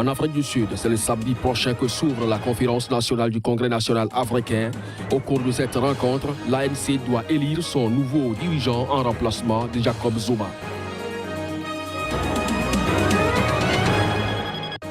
En Afrique du Sud, c'est le samedi prochain que s'ouvre la conférence nationale du Congrès national africain. Au cours de cette rencontre, l'ANC doit élire son nouveau dirigeant en remplacement de Jacob Zuma.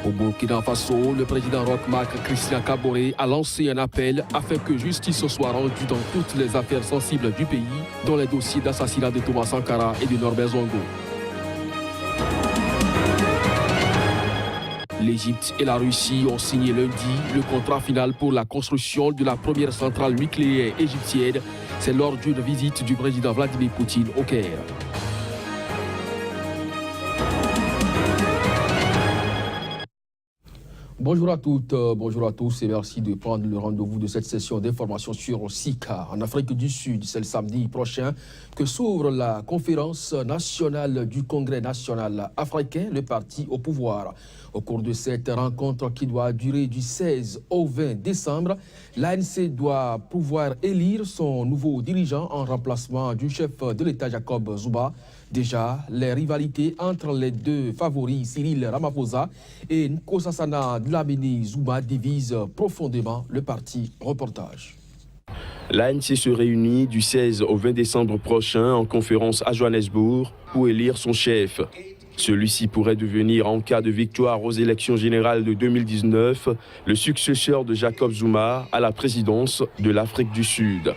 Au Burkina Faso, le président Roch Marc Christian Kaboré a lancé un appel afin que justice soit rendue dans toutes les affaires sensibles du pays, dont les dossiers d'assassinat de Thomas Sankara et de Norbert Zongo. L'Égypte et la Russie ont signé lundi le contrat final pour la construction de la première centrale nucléaire égyptienne. C'est lors d'une visite du président Vladimir Poutine au Caire. Bonjour à toutes, bonjour à tous et merci de prendre le rendez-vous de cette session d'information sur SICA. En Afrique du Sud, c'est le samedi prochain que s'ouvre la conférence nationale du Congrès national africain, le parti au pouvoir. Au cours de cette rencontre qui doit durer du 16 au 20 décembre, l'ANC doit pouvoir élire son nouveau dirigeant en remplacement du chef de l'État Jacob Zuma. Déjà, les rivalités entre les deux favoris, Cyril Ramaphosa et Nkosazana Dlamini Zuma, divisent profondément le parti. Reportage. L'ANC se réunit du 16 au 20 décembre prochain en conférence à Johannesburg pour élire son chef. Celui-ci pourrait devenir, en cas de victoire aux élections générales de 2019, le successeur de Jacob Zuma à la présidence de l'Afrique du Sud.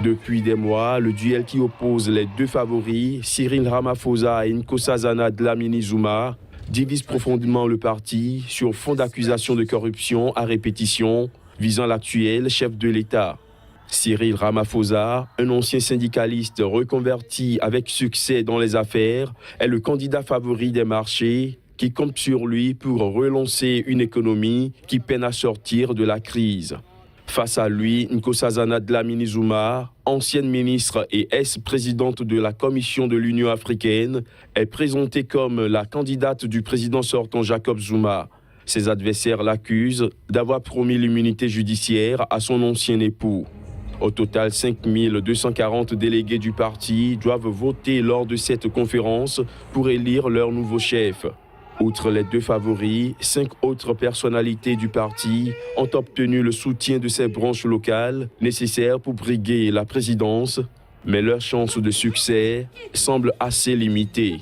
Depuis des mois, le duel qui oppose les deux favoris, Cyril Ramaphosa et Nkosazana Dlamini Zuma, divise profondément le parti sur fond d'accusations de corruption à répétition visant l'actuel chef de l'État. Cyril Ramaphosa, un ancien syndicaliste reconverti avec succès dans les affaires, est le candidat favori des marchés qui compte sur lui pour relancer une économie qui peine à sortir de la crise. Face à lui, Nkosazana Dlamini Zuma, ancienne ministre et ex-présidente de la Commission de l'Union africaine, est présentée comme la candidate du président sortant Jacob Zuma. Ses adversaires l'accusent d'avoir promis l'immunité judiciaire à son ancien époux. Au total, 5240 délégués du parti doivent voter lors de cette conférence pour élire leur nouveau chef. Outre les deux favoris, 5 autres personnalités du parti ont obtenu le soutien de ces branches locales nécessaires pour briguer la présidence, mais leurs chances de succès semblent assez limitées.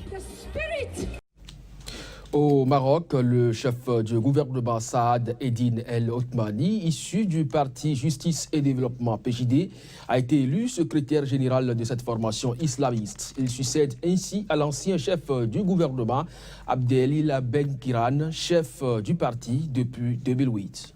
Au Maroc, le chef du gouvernement Saad Eddine El Othmani, issu du parti Justice et Développement PJD, a été élu secrétaire général de cette formation islamiste. Il succède ainsi à l'ancien chef du gouvernement Abdelila Ben Kiran, chef du parti depuis 2008.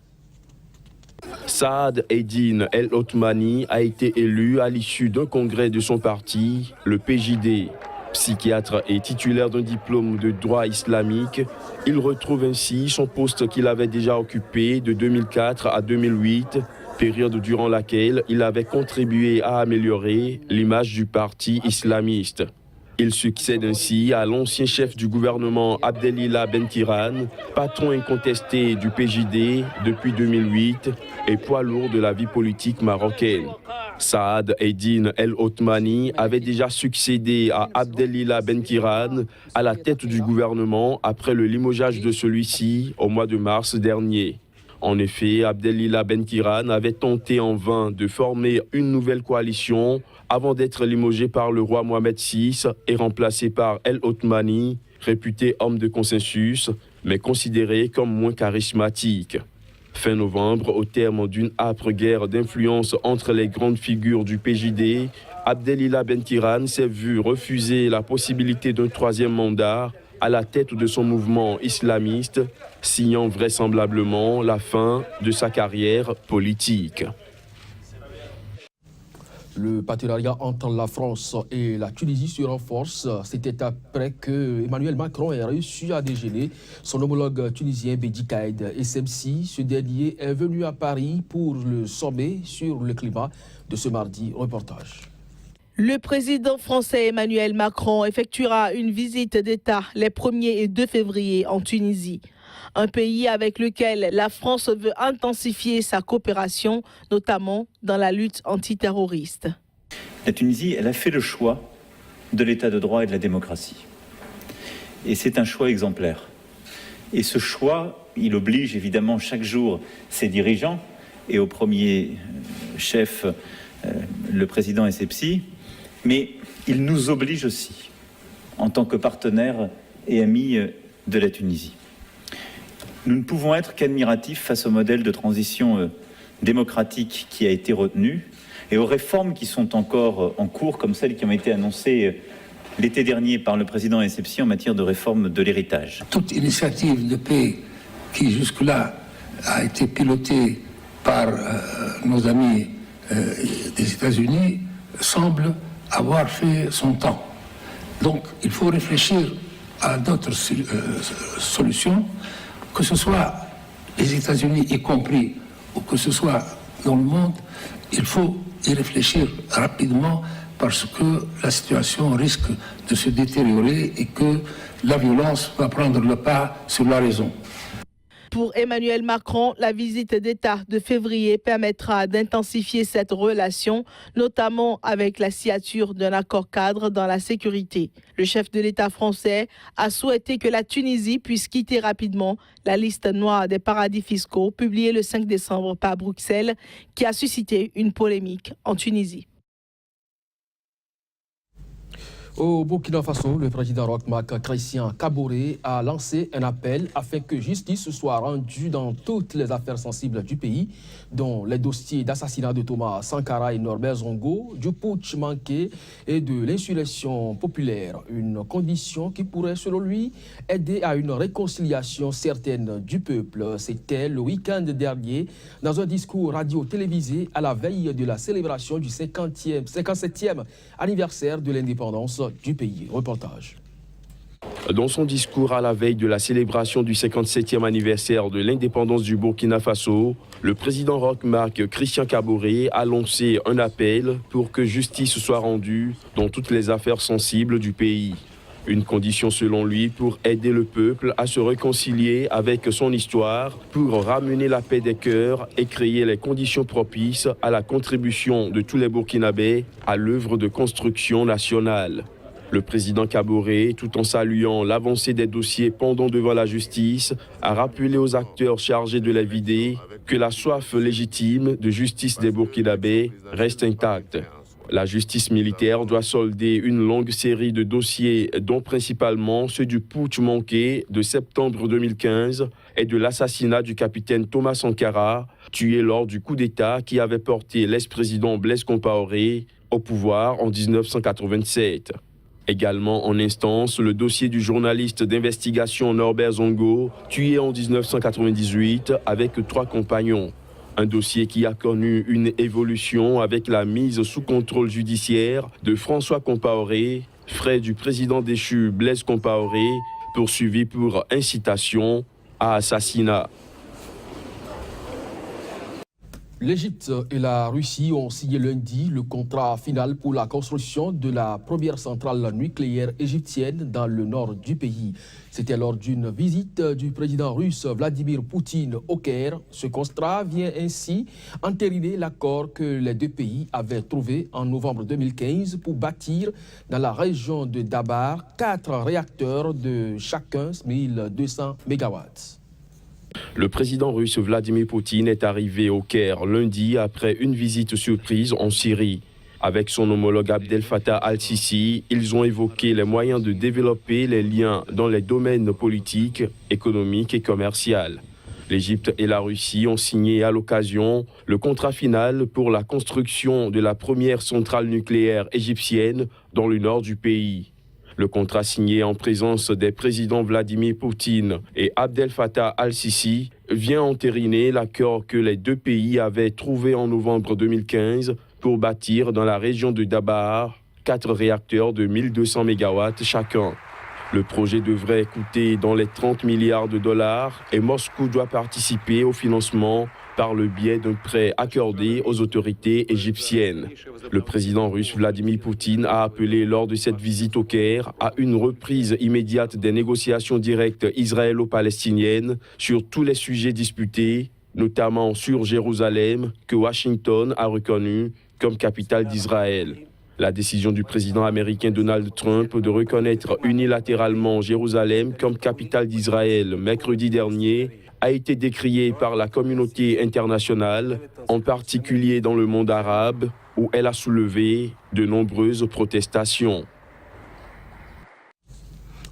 Saad Eddine El Othmani a été élu à l'issue d'un congrès de son parti, le PJD. Psychiatre et titulaire d'un diplôme de droit islamique, il retrouve ainsi son poste qu'il avait déjà occupé de 2004 à 2008, période durant laquelle il avait contribué à améliorer l'image du parti islamiste. Il succède ainsi à l'ancien chef du gouvernement Abdelila Ben Kiran, patron incontesté du PJD depuis 2008 et poids lourd de la vie politique marocaine. Saad Eddine El Othmani avait déjà succédé à Abdelila Ben Kiran à la tête du gouvernement après le limogeage de celui-ci au mois de mars dernier. En effet, Abdelila Ben Kiran avait tenté en vain de former une nouvelle coalition avant d'être limogé par le roi Mohamed VI et remplacé par El Othmani, réputé homme de consensus, mais considéré comme moins charismatique. Fin novembre, au terme d'une âpre guerre d'influence entre les grandes figures du PJD, Abdelila Ben Kiran s'est vu refuser la possibilité d'un troisième mandat à la tête de son mouvement islamiste, signant vraisemblablement la fin de sa carrière politique. Le partenariat entre la France et la Tunisie se renforce. C'était après que Emmanuel Macron ait réussi à déjeuner son homologue tunisien Bédi Caïd Essebsi. Ce dernier est venu à Paris pour le sommet sur le climat de ce mardi. Reportage. Le président français Emmanuel Macron effectuera une visite d'État les 1er et 2 février en Tunisie. Un pays avec lequel la France veut intensifier sa coopération, notamment dans la lutte antiterroriste. La Tunisie, elle a fait le choix de l'état de droit et de la démocratie. Et c'est un choix exemplaire. Et ce choix Il oblige évidemment chaque jour ses dirigeants, et au premier chef, le président Essebsi, mais il nous oblige aussi, en tant que partenaires et amis de la Tunisie. Nous ne pouvons être qu'admiratifs face au modèle de transition démocratique qui a été retenu et aux réformes qui sont encore en cours, comme celles qui ont été annoncées l'été dernier par le président Essebsi en matière de réforme de l'héritage. Toute initiative de paix qui jusque-là a été pilotée par nos amis des États-Unis semble avoir fait son temps. Donc il faut réfléchir à d'autres solutions, que ce soit les États-Unis y compris, ou que ce soit dans le monde. Il faut y réfléchir rapidement parce que la situation risque de se détériorer et que la violence va prendre le pas sur la raison. Pour Emmanuel Macron, la visite d'État de février permettra d'intensifier cette relation, notamment avec la signature d'un accord cadre dans la sécurité. Le chef de l'État français a souhaité que la Tunisie puisse quitter rapidement la liste noire des paradis fiscaux publiée le 5 décembre par Bruxelles, qui a suscité une polémique en Tunisie. Au Burkina Faso, le président Roch Marc Christian Kaboré a lancé un appel afin que justice soit rendue dans toutes les affaires sensibles du pays, dont les dossiers d'assassinat de Thomas Sankara et Norbert Zongo, du putsch manqué et de l'insurrection populaire. Une condition qui pourrait, selon lui, aider à une réconciliation certaine du peuple. C'était le week-end dernier, dans un discours radio-télévisé à la veille de la célébration du 57e anniversaire de l'indépendance du pays. Reportage. Dans son discours à la veille de la célébration du 57e anniversaire de l'indépendance du Burkina Faso, le président Roch Marc Christian Kaboré a lancé un appel pour que justice soit rendue dans toutes les affaires sensibles du pays. Une condition selon lui pour aider le peuple à se réconcilier avec son histoire, pour ramener la paix des cœurs et créer les conditions propices à la contribution de tous les Burkinabés à l'œuvre de construction nationale. Le président Kaboré, tout en saluant l'avancée des dossiers pendant devant la justice, a rappelé aux acteurs chargés de les vider que la soif légitime de justice des Burkinabés reste intacte. La justice militaire doit solder une longue série de dossiers, dont principalement ceux du putsch manqué de septembre 2015 et de l'assassinat du capitaine Thomas Sankara, tué lors du coup d'État qui avait porté l'ex-président Blaise Compaoré au pouvoir en 1987. Également en instance, le dossier du journaliste d'investigation Norbert Zongo, tué en 1998 avec 3 compagnons. Un dossier qui a connu une évolution avec la mise sous contrôle judiciaire de François Compaoré, frère du président déchu Blaise Compaoré, poursuivi pour incitation à assassinat. L'Égypte et la Russie ont signé lundi le contrat final pour la construction de la première centrale nucléaire égyptienne dans le nord du pays. C'était lors d'une visite du président russe Vladimir Poutine au Caire. Ce contrat vient ainsi entériner l'accord que les deux pays avaient trouvé en novembre 2015 pour bâtir dans la région de Dabar 4 réacteurs de chacun 1200 MW. Le président russe Vladimir Poutine est arrivé au Caire lundi après une visite surprise en Syrie. Avec son homologue Abdel Fattah al-Sisi, ils ont évoqué les moyens de développer les liens dans les domaines politiques, économiques et commerciaux. L'Égypte et la Russie ont signé à l'occasion le contrat final pour la construction de la première centrale nucléaire égyptienne dans le nord du pays. Le contrat signé en présence des présidents Vladimir Poutine et Abdel Fattah al-Sisi vient entériner l'accord que les deux pays avaient trouvé en novembre 2015 pour bâtir dans la région de Dabar 4 réacteurs de 1200 MW chacun. Le projet devrait coûter dans les 30 milliards de dollars et Moscou doit participer au financement par le biais d'un prêt accordé aux autorités égyptiennes. Le président russe Vladimir Poutine a appelé lors de cette visite au Caire à une reprise immédiate des négociations directes israélo-palestiniennes sur tous les sujets disputés, notamment sur Jérusalem, que Washington a reconnu comme capitale d'Israël. La décision du président américain Donald Trump de reconnaître unilatéralement Jérusalem comme capitale d'Israël mercredi dernier a été décriée par la communauté internationale, en particulier dans le monde arabe, où elle a soulevé de nombreuses protestations.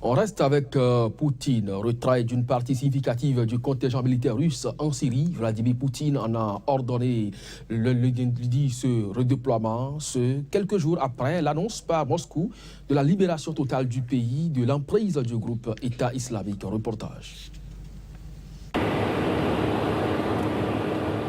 On reste avec Poutine. Retrait d'une partie significative du contingent militaire russe en Syrie. Vladimir Poutine en a ordonné ce redéploiement quelques jours après l'annonce par Moscou de la libération totale du pays de l'emprise du groupe État islamique. Reportage.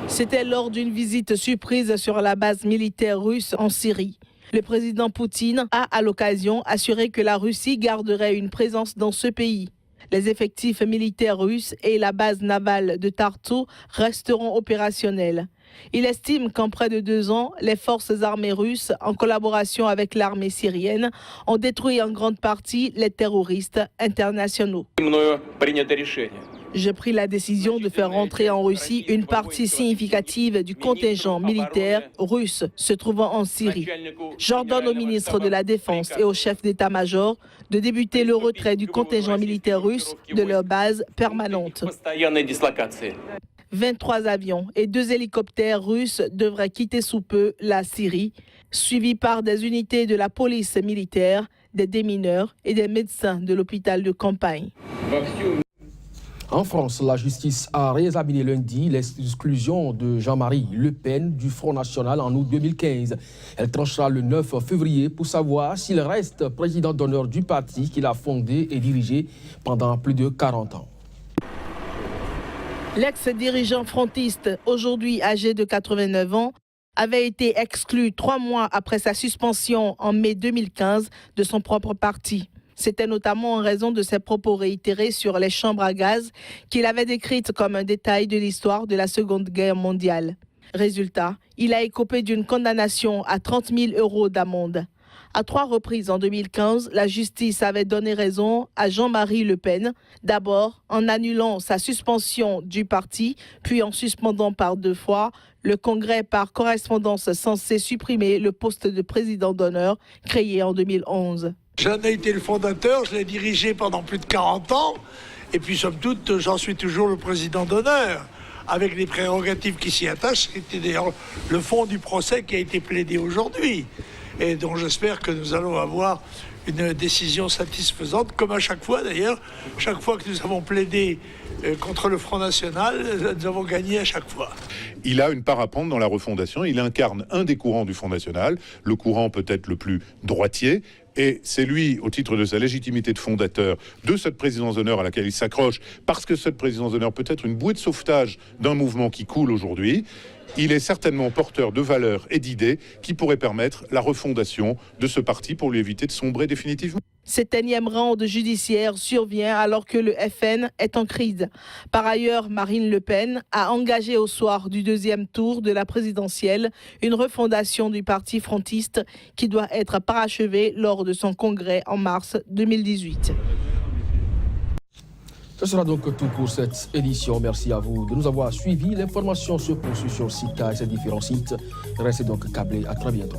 C'était lors d'une visite surprise sur la base militaire russe en Syrie. Le président Poutine a, à l'occasion, assuré que la Russie garderait une présence dans ce pays. Les effectifs militaires russes et la base navale de Tartou resteront opérationnels. Il estime qu'en près de 2 ans, les forces armées russes, en collaboration avec l'armée syrienne, ont détruit en grande partie les terroristes internationaux. J'ai pris la décision de faire rentrer en Russie une partie significative du contingent militaire russe se trouvant en Syrie. J'ordonne au ministre de la Défense et au chef d'état-major de débuter le retrait du contingent militaire russe de leur base permanente. 23 avions et 2 hélicoptères russes devraient quitter sous peu la Syrie, suivis par des unités de la police militaire, des démineurs et des médecins de l'hôpital de campagne. En France, la justice a réexaminé lundi l'exclusion de Jean-Marie Le Pen du Front National en août 2015. Elle tranchera le 9 février pour savoir s'il reste président d'honneur du parti qu'il a fondé et dirigé pendant plus de 40 ans. L'ex-dirigeant frontiste, aujourd'hui âgé de 89 ans, avait été exclu 3 mois après sa suspension en mai 2015 de son propre parti. C'était notamment en raison de ses propos réitérés sur les chambres à gaz qu'il avait décrites comme un détail de l'histoire de la Seconde Guerre mondiale. Résultat, il a écopé d'une condamnation à 30 000 € d'amende. À 3 reprises en 2015, la justice avait donné raison à Jean-Marie Le Pen, d'abord en annulant sa suspension du parti, puis en suspendant par 2 fois le congrès par correspondance censé supprimer le poste de président d'honneur créé en 2011. J'en ai été le fondateur, je l'ai dirigé pendant plus de 40 ans, et puis somme toute, j'en suis toujours le président d'honneur, avec les prérogatives qui s'y attachent. C'était d'ailleurs le fond du procès qui a été plaidé aujourd'hui, et dont j'espère que nous allons avoir une décision satisfaisante, comme à chaque fois d'ailleurs. Chaque fois que nous avons plaidé contre le Front National, nous avons gagné à chaque fois. Il a une part à prendre dans la refondation, il incarne un des courants du Front National, le courant peut-être le plus droitier, et c'est lui, au titre de sa légitimité de fondateur, de cette présidence d'honneur à laquelle il s'accroche, parce que cette présidence d'honneur peut être une bouée de sauvetage d'un mouvement qui coule aujourd'hui. Il est certainement porteur de valeurs et d'idées qui pourraient permettre la refondation de ce parti pour lui éviter de sombrer définitivement. Cet énième round judiciaire survient alors que le FN est en crise. Par ailleurs, Marine Le Pen a engagé au soir du 2e tour de la présidentielle une refondation du parti frontiste qui doit être parachevée lors de son congrès en mars 2018. Ce sera donc tout pour cette édition. Merci à vous de nous avoir suivis. L'information se poursuit sur Sika et ses différents sites. Restez donc câblés. À très bientôt.